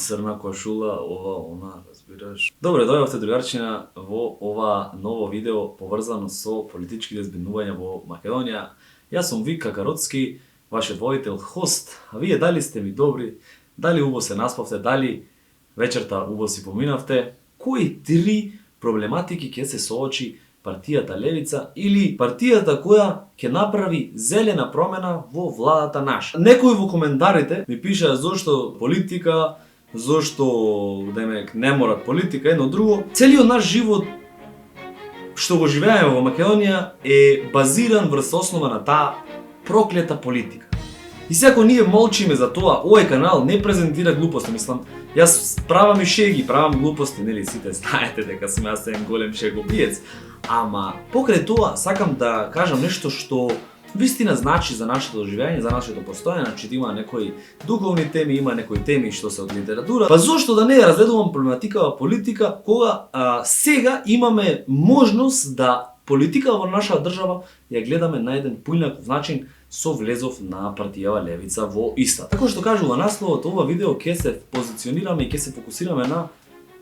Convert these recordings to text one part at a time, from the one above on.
црна кошула, ова, она, разбираш. Добре, дојавте другарчина во ова ново видео поврзано со политичките збинувања во Македонија. Јас сум Вика Кароцки, вашиот водител, хост, а вие дали сте ми добри, дали убаво се наспавте, дали вечерта убаво си поминавте, кои три проблематики ќе се соочи партијата Левица или партијата која ќе направи зелена промена во владата наша. Некои во коментарите ми пишаа зошто политика, зошто демек не морат политика, едно друго. Целиот наш живот што го живееме во Македонија е базиран врз основа на таа проклета политика. И секако ние молчиме за тоа, овој канал не презентира глупости, мислам, јас правам и шеги, правам глупости, нели сите знаете дека сум јас еден голем шегобиец, ама покрај тоа сакам да кажам нешто што вистина значи за нашето живење, за нашето постоење, значи има некои духовни теми, има некои теми што се од литература. Па зошто да не разгледувам проблематика во политика кога сега имаме можност да политика во нашата држава ја гледаме на еден поинаков начин со влезов на партијава Левица во иста. Како што кажува насловот, ова видео ќе се позиционираме и ќе се фокусираме на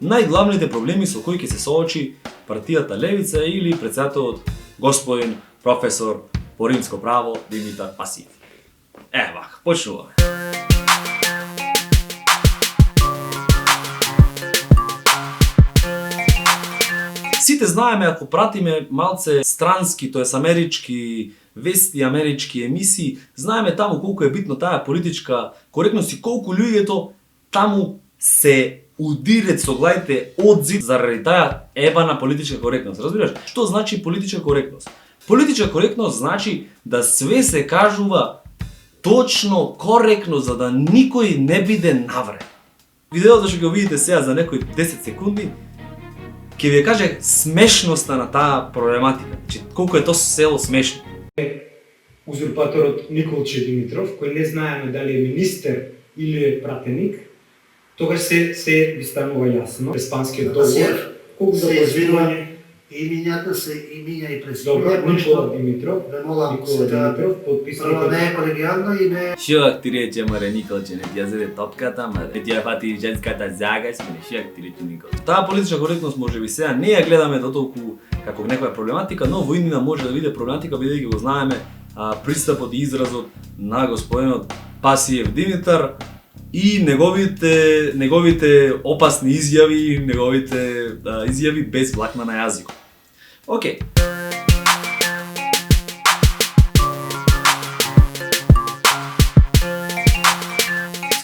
најглавните проблеми со кои ќе се соочи партијата Левица или председателот господин професор по римско право Димитар Пасиев. Вака, почнуваме. Сите знаеме, ако пратиме малце странски, тоест амерички вести, амерички емисии, знаеме таму колку е битно таа политичка коректност и колку луѓето таму се удират со главите од зид заради таа ебана политичка коректност. Разбираш? Што значи политичка коректност? Политичка коректност значи да све се кажува точно, коректно, за да никој не биде навред. Видеото што го видите сега за некои 10 секунди ќе ви каже смешноста на таа проблематика. Значи, колку е тоа село смешно. Узурпаторот Николче Димитров, кој не знаеме дали е министер или е пратеник, тогаш се ви станува јасно. Преспанскиот договор, колку за позволување. Имињата се имиња и презиме. Добро, Никола Димитров, подписано. Прво не е колегијално и не е... Шиак ти рече, маре Николче, не ти ја зеде топката, маре ти ја фати женската загаш, маре шиак ти рече Николче. Таа политичка коректност може би сега не ја гледаме дотолку како некоја проблематика, но во иднина може да биде проблематика, бидејќи го знаеме пристапот и изразот на господинот Пасиев Димитар и неговите опасни изјави, неговите изјави без влакна на јазикот. Океј.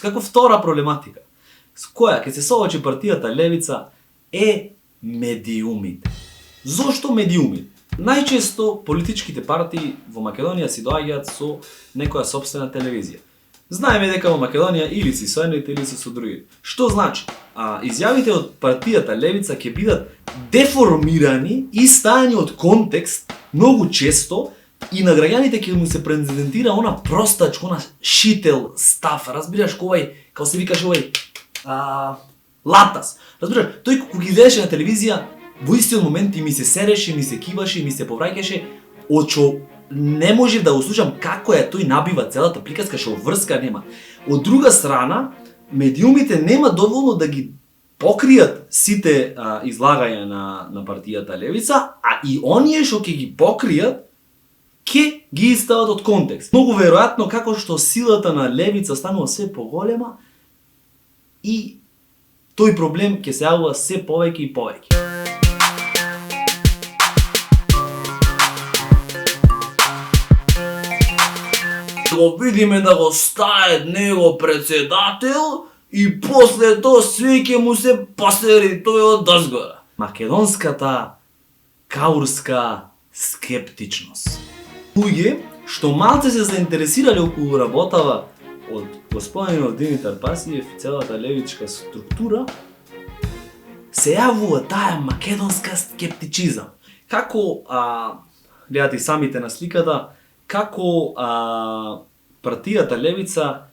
Како втора проблематика, с која ќе се соочи партијата Левица е медиумите. Зошто медиумите? Најчесто политичките партии во Македонија си доаѓаат со некоја сопствена телевизија. Знаеме дека во Македонија или си со едните или си со другите. Што значи? Изјавите од партијата Левица ќе бидат деформирани и стајани од контекст многу често и на граѓаните ќе му се презентира она простачко, она шител став, разбираш, кој, како се викаше овој латас. Разбираш, тој кога ги гледаше на телевизија, во истиот момент и ми се сереше, ми се киваше, ми се повраќаше, очо не може да услушам како е тој набива целата приказка, што врска нема. Од друга страна, медиумите нема доволно да ги покријат сите излагања на партијата Левица, а и оние што ќе ги покријат, ќе ги стават од контекст. Многу веројатно како што силата на Левица станува се поголема и тој проблем ќе се јавува се повеќе и повеќе. Го видиме да го стае него председател и после тоа све ќе му се пасери тој од дозгора. Македонската каурска скептичност. Луѓе што малце се заинтересирале околу работава од господинот Димитар Пасиев и целата левичка структура, се јавува таа македонска скептичизам. Како гледате самите на сликата, како партијата Левица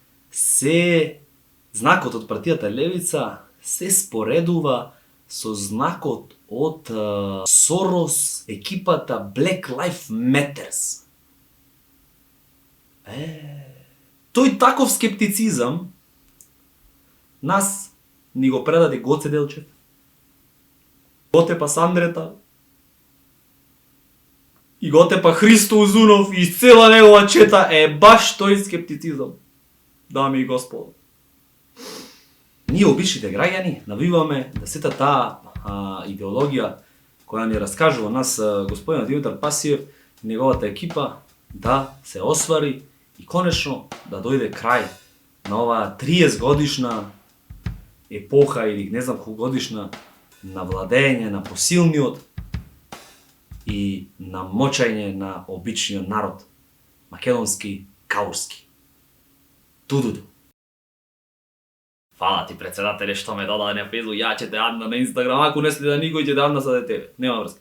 знакот од партијата Левица се споредува со знакот од Сорос, екипата Black Lives Matters. Тој таков скептицизам нас ни го предаде Гоце Делчев, го тепа Сандрета, и го тепа Христо Узунов и цела негова чета е баш тој скептицизам, дами и господа. Ние, обичните граѓани, навиваме да сета таа идеологија која ни раскажува нас господин Димитар Пасиев и неговата екипа да се освари и конечно да дојде крај на оваа 30 годишна епоха или не знам колку годишна на владење на посилниот и на мочање на обичниот народ, македонски, каурски. Тудуду. Фала ти, председателе, што ме додаде на Facebook, ја ќе те адна на Инстаграм, ако не следи да никој ќе те адна за тебе. Нема врска.